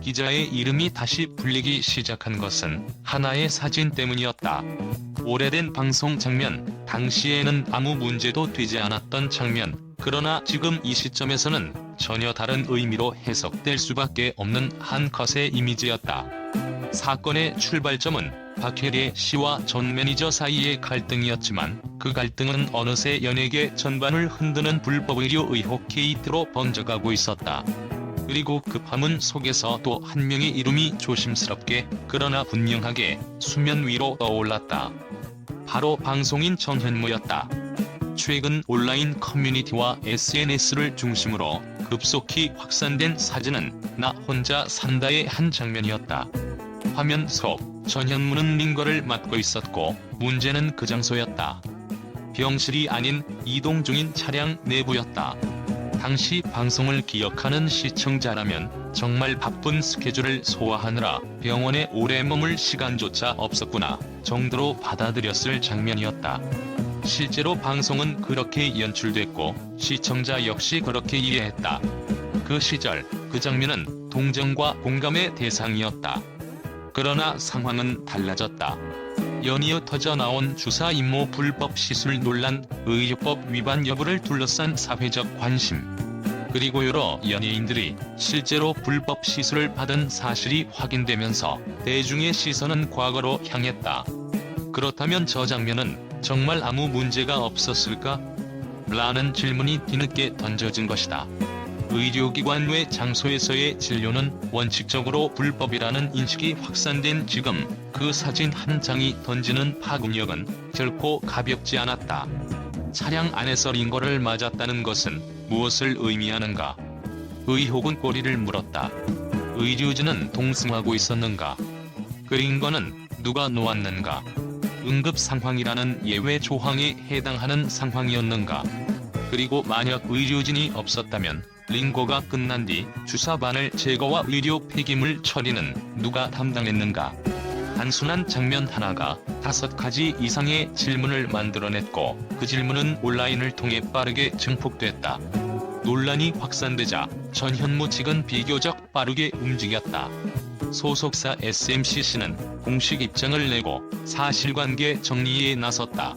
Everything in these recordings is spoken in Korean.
기자의 이름이 다시 불리기 시작한 것은 하나의 사진 때문이었다. 오래된 방송 장면, 당시에는 아무 문제도 되지 않았던 장면, 그러나 지금 이 시점에서는 전혀 다른 의미로 해석될 수밖에 없는 한 컷의 이미지였다. 사건의 출발점은 박혜리 씨와 전 매니저 사이의 갈등이었지만 그 갈등은 어느새 연예계 전반을 흔드는 불법 의료 의혹 게이트로 번져가고 있었다. 그리고 그 파문 속에서 또 한 명의 이름이 조심스럽게 그러나 분명하게 수면 위로 떠올랐다. 바로 방송인 전현무였다. 최근 온라인 커뮤니티와 SNS를 중심으로 급속히 확산된 사진은 나 혼자 산다의 한 장면이었다. 화면 속 전현무는 링거를 맡고 있었고 문제는 그 장소였다. 병실이 아닌 이동 중인 차량 내부였다. 당시 방송을 기억하는 시청자라면 정말 바쁜 스케줄을 소화하느라 병원에 오래 머물 시간조차 없었구나 정도로 받아들였을 장면이었다. 실제로 방송은 그렇게 연출됐고 시청자 역시 그렇게 이해했다. 그 시절 그 장면은 동정과 공감의 대상이었다. 그러나 상황은 달라졌다. 연이어 터져나온 주사 임모 불법 시술 논란, 의료법 위반 여부를 둘러싼 사회적 관심, 그리고 여러 연예인들이 실제로 불법 시술을 받은 사실이 확인되면서 대중의 시선은 과거로 향했다. 그렇다면 저 장면은 정말 아무 문제가 없었을까? 라는 질문이 뒤늦게 던져진 것이다. 의료기관 외 장소에서의 진료는 원칙적으로 불법이라는 인식이 확산된 지금 그 사진 한 장이 던지는 파급력은 결코 가볍지 않았다. 차량 안에서 링거를 맞았다는 것은 무엇을 의미하는가? 의혹은 꼬리를 물었다. 의료진은 동승하고 있었는가? 그 링거는 누가 놓았는가? 응급 상황이라는 예외 조항에 해당하는 상황이었는가? 그리고 만약 의료진이 없었다면 링거가 끝난 뒤 주사바늘 제거와 의료 폐기물 처리는 누가 담당했는가? 단순한 장면 하나가 5가지 이상의 질문을 만들어냈고 그 질문은 온라인을 통해 빠르게 증폭됐다. 논란이 확산되자 전현무 측은 비교적 빠르게 움직였다. 소속사 SMCC는 공식 입장을 내고 사실관계 정리에 나섰다.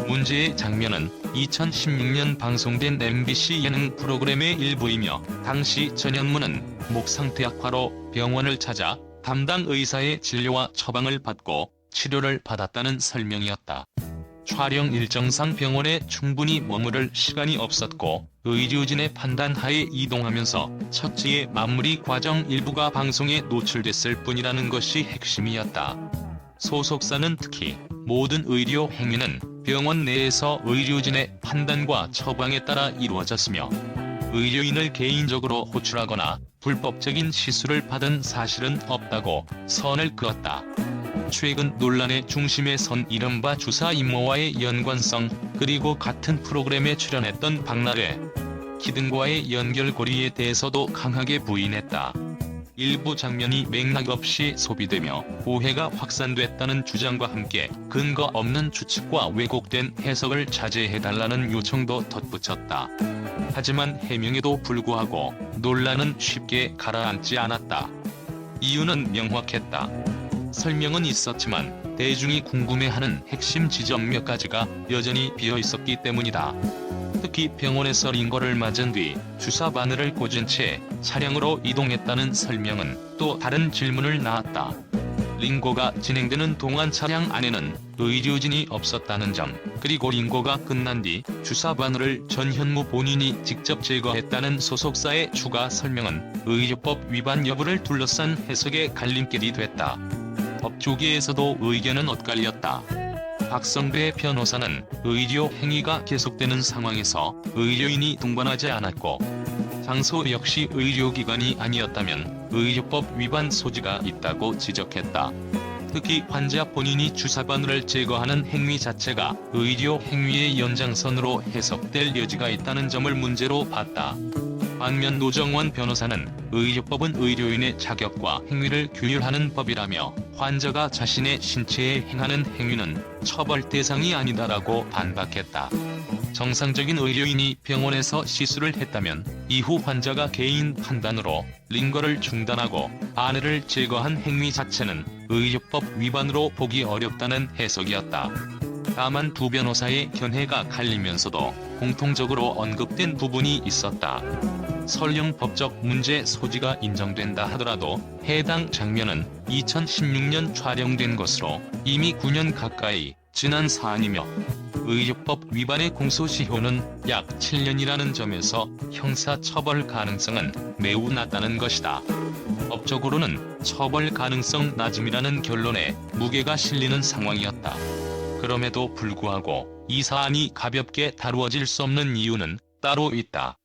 문제의 장면은 2016년 방송된 MBC 예능 프로그램의 일부이며 당시 전현무는 목 상태 악화로 병원을 찾아 담당 의사의 진료와 처방을 받고 치료를 받았다는 설명이었다. 촬영 일정상 병원에 충분히 머무를 시간이 없었고 의료진의 판단하에 이동하면서 처치의 마무리 과정 일부가 방송에 노출됐을 뿐이라는 것이 핵심이었다. 소속사는 특히 모든 의료 행위는 병원 내에서 의료진의 판단과 처방에 따라 이루어졌으며 의료인을 개인적으로 호출하거나 불법적인 시술을 받은 사실은 없다고 선을 그었다. 최근 논란의 중심에 선 이른바 주사 임모와의 연관성, 그리고 같은 프로그램에 출연했던 박나래, 키 등과의 연결고리에 대해서도 강하게 부인했다. 일부 장면이 맥락 없이 소비되며 오해가 확산됐다는 주장과 함께 근거 없는 추측과 왜곡된 해석을 자제해달라는 요청도 덧붙였다. 하지만 해명에도 불구하고 논란은 쉽게 가라앉지 않았다. 이유는 명확했다. 설명은 있었지만 대중이 궁금해하는 핵심 지점 몇 가지가 여전히 비어있었기 때문이다. 특히 병원에서 링거를 맞은 뒤 주사 바늘을 꽂은 채 차량으로 이동했다는 설명은 또 다른 질문을 낳았다. 링거가 진행되는 동안 차량 안에는 의료진이 없었다는 점, 그리고 링거가 끝난 뒤 주사 바늘을 전현무 본인이 직접 제거했다는 소속사의 추가 설명은 의료법 위반 여부를 둘러싼 해석의 갈림길이 됐다. 법조계에서도 의견은 엇갈렸다. 박성배 변호사는 의료 행위가 계속되는 상황에서 의료인이 동반하지 않았고 장소 역시 의료기관이 아니었다면 의료법 위반 소지가 있다고 지적했다. 특히 환자 본인이 주사바늘을 제거하는 행위 자체가 의료 행위의 연장선으로 해석될 여지가 있다는 점을 문제로 봤다. 반면 노정원 변호사는 의료법은 의료인의 자격과 행위를 규율하는 법이라며 환자가 자신의 신체에 행하는 행위는 처벌 대상이 아니다라고 반박했다. 정상적인 의료인이 병원에서 시술을 했다면 이후 환자가 개인 판단으로 링거를 중단하고 아내를 제거한 행위 자체는 의료법 위반으로 보기 어렵다는 해석이었다. 다만 두 변호사의 견해가 갈리면서도 공통적으로 언급된 부분이 있었다. 설령 법적 문제 소지가 인정된다 하더라도 해당 장면은 2016년 촬영된 것으로 이미 9년 가까이 지난 사안이며 의료법 위반의 공소시효는 약 7년이라는 점에서 형사처벌 가능성은 매우 낮다는 것이다. 법적으로는 처벌 가능성 낮음이라는 결론에 무게가 실리는 상황이었다. 그럼에도 불구하고 이 사안이 가볍게 다루어질 수 없는 이유는 따로 있다.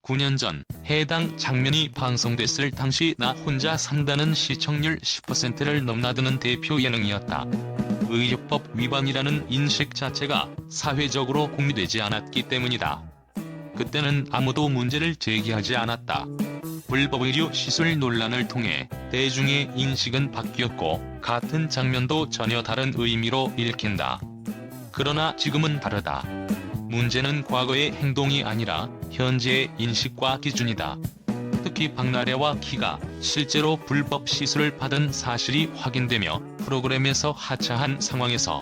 9년 전 해당 장면이 방송됐을 당시 나 혼자 산다는 시청률 10%를 넘나드는 대표 예능이었다. 의료법 위반이라는 인식 자체가 사회적으로 공유되지 않았기 때문이다. 그때는 아무도 문제를 제기하지 않았다. 불법 의료 시술 논란을 통해 대중의 인식은 바뀌었고 같은 장면도 전혀 다른 의미로 읽힌다. 그러나 지금은 다르다. 문제는 과거의 행동이 아니라 현재의 인식과 기준이다. 특히 박나래와 키가 실제로 불법 시술을 받은 사실이 확인되며 프로그램에서 하차한 상황에서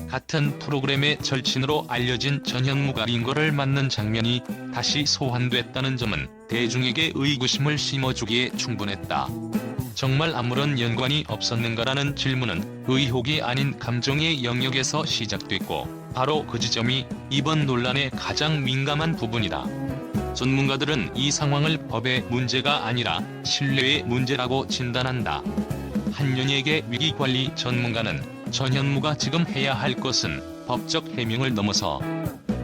같은 프로그램의 절친으로 알려진 전현무가 링거를 맞는 장면이 다시 소환됐다는 점은 대중에게 의구심을 심어주기에 충분했다. 정말 아무런 연관이 없었는가라는 질문은 의혹이 아닌 감정의 영역에서 시작됐고 바로 그 지점이 이번 논란의 가장 민감한 부분이다. 전문가들은 이 상황을 법의 문제가 아니라 신뢰의 문제라고 진단한다. 한 연예계 위기관리 전문가는 전현무가 지금 해야 할 것은 법적 해명을 넘어서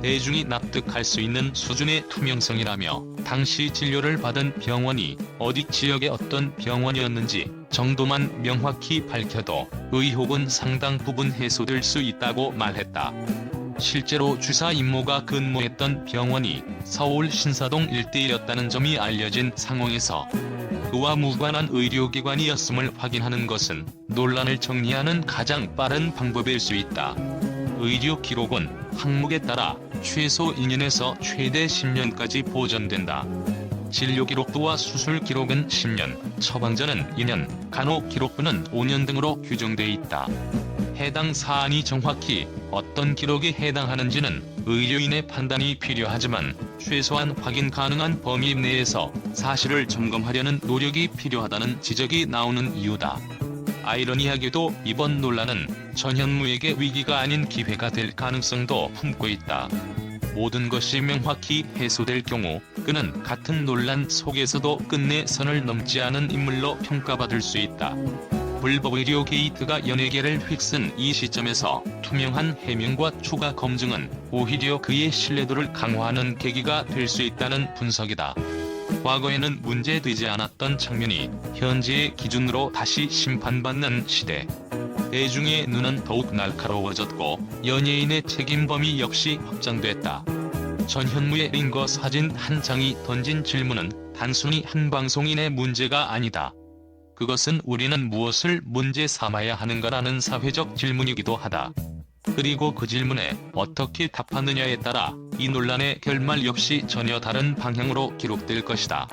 대중이 납득할 수 있는 수준의 투명성이라며 당시 진료를 받은 병원이 어디 지역의 어떤 병원이었는지 정도만 명확히 밝혀도 의혹은 상당 부분 해소될 수 있다고 말했다. 실제로 주사 임모가 근무했던 병원이 서울 신사동 일대였다는 점이 알려진 상황에서 그와 무관한 의료기관이었음을 확인하는 것은 논란을 정리하는 가장 빠른 방법일 수 있다. 의료 기록은 항목에 따라 최소 2년에서 최대 10년까지 보존된다. 진료 기록부와 수술 기록은 10년, 처방전은 2년, 간호 기록부는 5년 등으로 규정돼 있다. 해당 사안이 정확히 어떤 기록에 해당하는지는 의료인의 판단이 필요하지만 최소한 확인 가능한 범위 내에서 사실을 점검하려는 노력이 필요하다는 지적이 나오는 이유다. 아이러니하게도 이번 논란은 전현무에게 위기가 아닌 기회가 될 가능성도 품고 있다. 모든 것이 명확히 해소될 경우 그는 같은 논란 속에서도 끝내 선을 넘지 않은 인물로 평가받을 수 있다. 불법 의료 게이트가 연예계를 휩쓴 이 시점에서 투명한 해명과 추가 검증은 오히려 그의 신뢰도를 강화하는 계기가 될 수 있다는 분석이다. 과거에는 문제되지 않았던 장면이 현재의 기준으로 다시 심판받는 시대. 대중의 눈은 더욱 날카로워졌고 연예인의 책임 범위 역시 확장됐다. 전현무의 링거 사진 한 장이 던진 질문은 단순히 한 방송인의 문제가 아니다. 그것은 우리는 무엇을 문제 삼아야 하는가라는 사회적 질문이기도 하다. 그리고 그 질문에 어떻게 답하느냐에 따라 이 논란의 결말 역시 전혀 다른 방향으로 기록될 것이다.